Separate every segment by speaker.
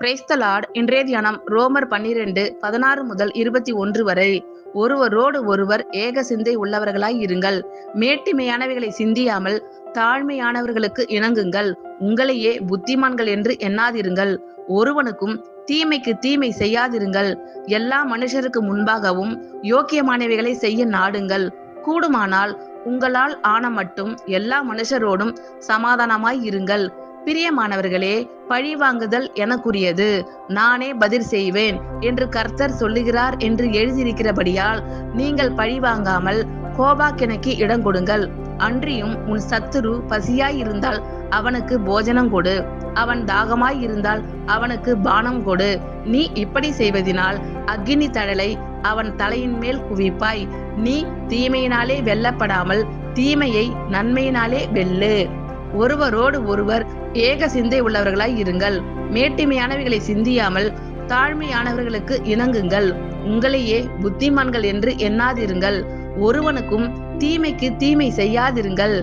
Speaker 1: Praise the Lord. இன்றைய தியானம் ரோமர் 12:16 முதல் 21 வரை. ஒருவரோடு ஒருவர் ஏக சிந்தை உள்ளவர்களாய் இருங்கள். மேட்டிமையானவைகளை சிந்தியாமல் தாழ்மையானவர்களுக்கு இணங்குங்கள். உங்களையே புத்திமான்கள் என்று எண்ணாதிருங்கள். ஒருவனுக்கும் தீமைக்கு தீமை செய்யாதிருங்கள். எல்லா மனுஷருக்கு முன்பாகவும் யோக்கியமானவைகளை செய்ய நாடுங்கள். கூடுமானால் உங்களால் ஆன மட்டும் எல்லா மனுஷரோடும் சமாதானமாய் இருங்கள். பிரியமானவர்களே, பழிவாங்குதல் எனக்குரியது, நானே பதில் செய்வேன் என்று கர்த்தர் சொல்லுகிறார் என்று எழுதியிருக்கிறபடியால் நீங்கள் பழிவாங்காமல் கோபாக்கினைக்கு இடம் கொடுங்கள். அன்றியும் உன் சத்துரு பசியாய் இருந்தால் அவனுக்கு போஜனம் கொடு, அவன் தாகமாய் இருந்தால் அவனுக்கு பானம் கொடு. நீ இப்படி செய்வதினால் அக்கினி தழலை அவன் தலையின் மேல் குவிப்பாய். நீ தீமையினாலே வெல்லப்படாமல் தீமையை நன்மையினாலே வெல்லு. ஒருவரோடு ஒருவர் ஏக சிந்தை உள்ளவர்களாய் இருங்கள். மேட்டிமையானவைகளை சிந்தியாமல் தாழ்மையானவர்களுக்கு இணங்குங்கள். உங்களையே புத்திமான்கள் என்று எண்ணாதிருங்கள். ஒருவனுக்கும் தீமைக்கு தீமை செய்யாதிருங்கள்.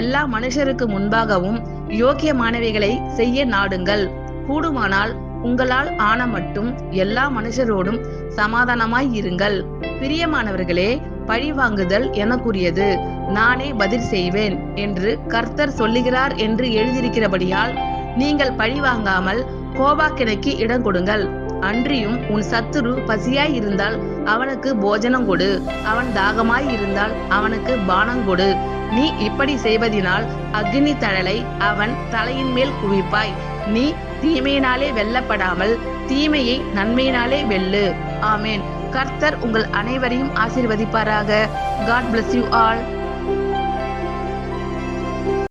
Speaker 1: எல்லா மனுஷருக்கு முன்பாகவும் யோக்கியமானவைகளை செய்ய நாடுங்கள். கூடுமானால் உங்களால் ஆன மட்டும் எல்லா மனுஷரோடும் சமாதானமாய் இருங்கள். பிரியமானவர்களே, பழிவாங்குதல் எனக்குரியது, நானே பதில் செய்வேன் என்று கர்த்தர் சொல்லுகிறார் என்று எழுதியிருக்கிறபடியால் நீங்கள் பழிவாங்காமல் கோபாக்கினைக்கு இடம் கொடுங்கள். அன்றியும் உன் சத்துரு பசியாய் இருந்தால் அவனுக்கு போஜனம் கொடு, அவன் தாகமாய் இருந்தால் அவனுக்கு பானம் கொடு. நீ இப்படி செய்வதினால் அக்கினி தழலை அவன் தலையின் மேல் குவிப்பாய். நீ தீமையினாலே வெல்லப்படாமல் தீமையை நன்மையினாலே வெல்லு. ஆமேன். கர்த்தர் உங்கள் அனைவரையும் ஆசீர்வதிப்பாராக. God bless you all.